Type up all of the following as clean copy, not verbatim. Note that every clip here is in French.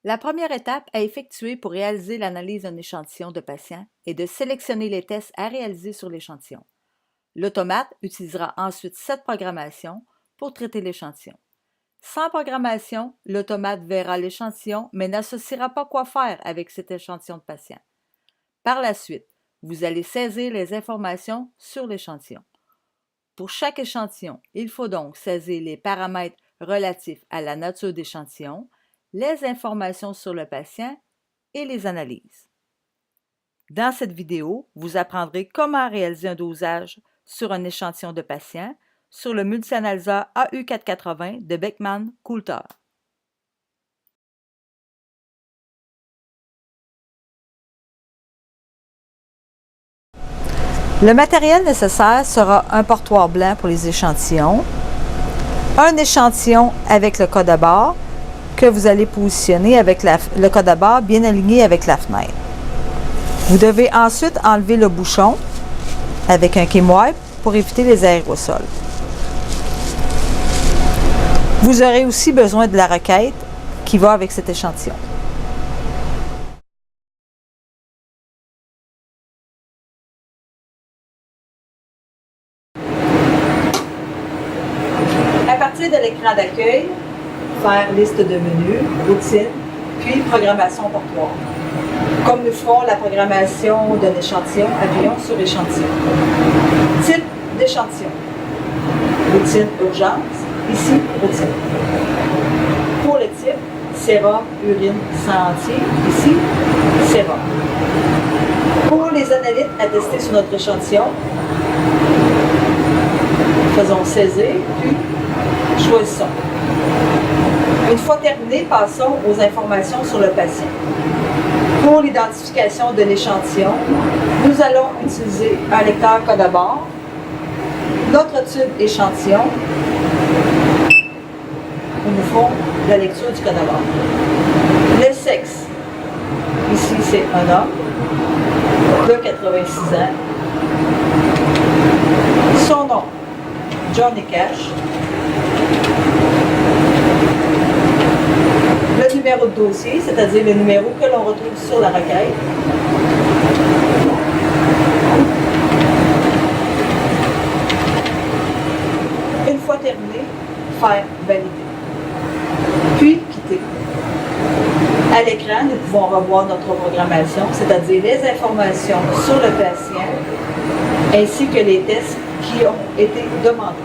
La première étape à effectuer pour réaliser l'analyse d'un échantillon de patients est de sélectionner les tests à réaliser sur l'échantillon. L'automate utilisera ensuite cette programmation pour traiter l'échantillon. Sans programmation, l'automate verra l'échantillon mais n'associera pas quoi faire avec cet échantillon de patient. Par la suite, vous allez saisir les informations sur l'échantillon. Pour chaque échantillon, il faut donc saisir les paramètres relatifs à la nature d'échantillon, les informations sur le patient et les analyses. Dans cette vidéo, vous apprendrez comment réaliser un dosage sur un échantillon de patient sur le multi-analyseur AU480 de Beckman Coulter. Le matériel nécessaire sera un portoir blanc pour les échantillons, un échantillon avec le code à barre que vous allez positionner avec le code à barre bien aligné avec la fenêtre. Vous devez ensuite enlever le bouchon avec un Kim Wipe pour éviter les aérosols. Vous aurez aussi besoin de la requête qui va avec cet échantillon. À partir de l'écran d'accueil, faire liste de menus, routine, puis programmation portoir. Comme nous ferons la programmation d'un échantillon, appuyons sur échantillon. Type d'échantillon. Routine urgence, ici routine. Pour le type, sérum, urine, sang entier, ici sérum. Pour les analytes à tester sur notre échantillon, faisons saisir, puis choisissons. Une fois terminé, passons aux informations sur le patient. Pour l'identification de l'échantillon, nous allons utiliser un lecteur code à barre, notre tube échantillon, où nous ferons la lecture du code à barre. Le sexe, ici c'est un homme de 86 ans. Son nom, Johnny Cash. Le numéro de dossier, c'est-à-dire le numéro que l'on retrouve sur la requête. Une fois terminé, faire valider. Puis quitter. À l'écran, nous pouvons revoir notre programmation, c'est-à-dire les informations sur le patient ainsi que les tests qui ont été demandés.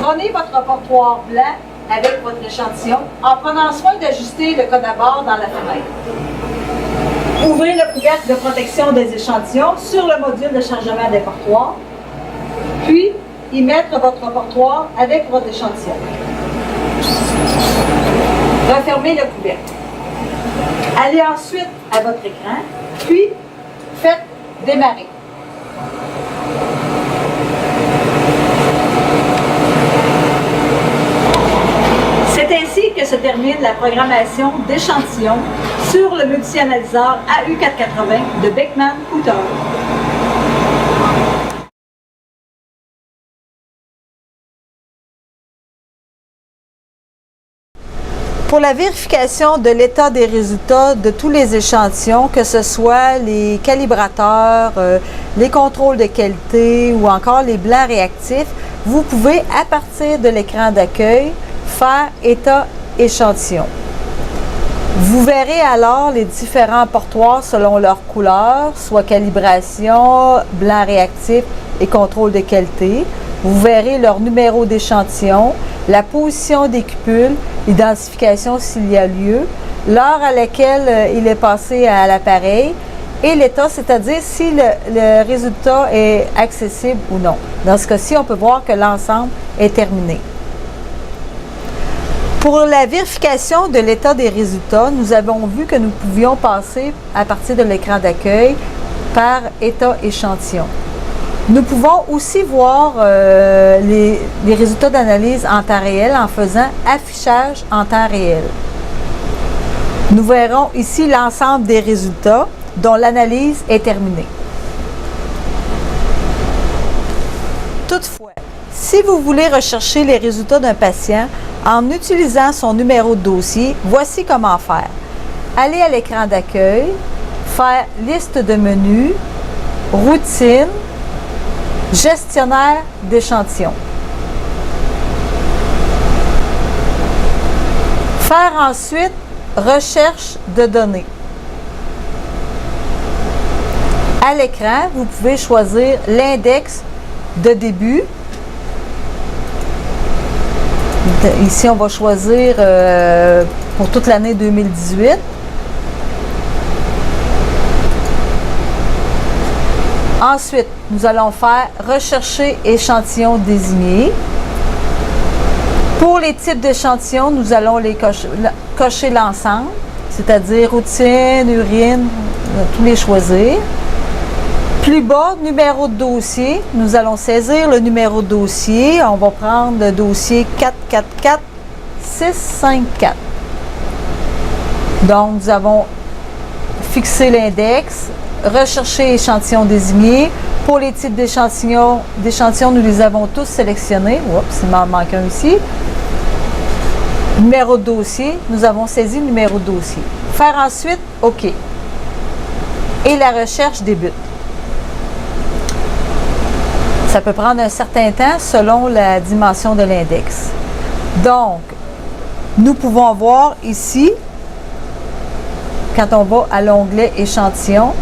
Prenez votre portoir blanc avec votre échantillon en prenant soin d'ajuster le code à barre dans la fenêtre. Ouvrez le couvercle de protection des échantillons sur le module de chargement des portoirs, puis y mettre votre portoir avec votre échantillon. Refermez le couvercle. Allez ensuite à votre écran, puis faites démarrer. C'est ainsi que se termine la programmation d'échantillons sur le multi-analyseur AU480 de Beckman Coulter. Pour la vérification de l'état des résultats de tous les échantillons, que ce soit les calibrateurs, les contrôles de qualité ou encore les blancs réactifs, vous pouvez, à partir de l'écran d'accueil, faire état échantillon. Vous verrez alors les différents portoirs selon leur couleur, soit calibration, blanc réactif et contrôle de qualité. Vous verrez leur numéro d'échantillon, la position des cupules, l'identification s'il y a lieu, l'heure à laquelle il est passé à l'appareil et l'état, c'est-à-dire si le résultat est accessible ou non. Dans ce cas-ci, on peut voir que l'ensemble est terminé. Pour la vérification de l'état des résultats, nous avons vu que nous pouvions passer à partir de l'écran d'accueil par état échantillon. Nous pouvons aussi voir les résultats d'analyse en temps réel en faisant affichage en temps réel. Nous verrons ici l'ensemble des résultats dont l'analyse est terminée. Toutefois, si vous voulez rechercher les résultats d'un patient en utilisant son numéro de dossier, voici comment faire. Allez à l'écran d'accueil, faire liste de menus, routine, gestionnaire d'échantillons. Faire ensuite recherche de données. À l'écran, vous pouvez choisir l'index de début. Ici, on va choisir pour toute l'année 2018. Ensuite, nous allons faire rechercher échantillons désignés. Pour les types d'échantillons, nous allons les cocher l'ensemble, c'est-à-dire routine, urine, tous les choisir. Plus bas, numéro de dossier, nous allons saisir le numéro de dossier. On va prendre le dossier 444654. Donc, nous avons fixé l'index, rechercher échantillons désignés. Pour les types d'échantillons, nous les avons tous sélectionnés. Oups, il m'en manque un ici. Numéro de dossier, nous avons saisi le numéro de dossier. Faire ensuite OK. Et la recherche débute. Ça peut prendre un certain temps selon la dimension de l'index. Donc, nous pouvons voir ici, quand on va à l'onglet échantillon,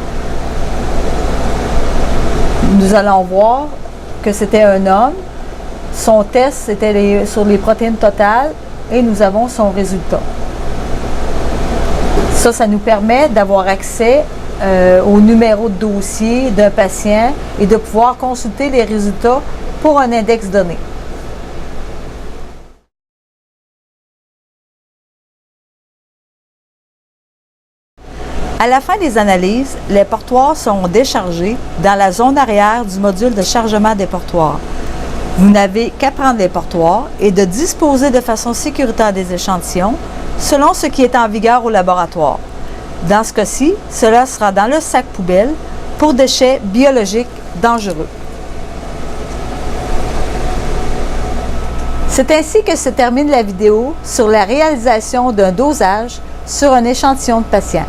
nous allons voir que c'était un homme. Son test, c'était sur les protéines totales et nous avons son résultat. Ça nous permet d'avoir accès au numéro de dossier d'un patient et de pouvoir consulter les résultats pour un index donné. À la fin des analyses, les portoirs seront déchargés dans la zone arrière du module de chargement des portoirs. Vous n'avez qu'à prendre les portoirs et de disposer de façon sécuritaire des échantillons selon ce qui est en vigueur au laboratoire. Dans ce cas-ci, cela sera dans le sac poubelle pour déchets biologiques dangereux. C'est ainsi que se termine la vidéo sur la réalisation d'un dosage sur un échantillon de patient.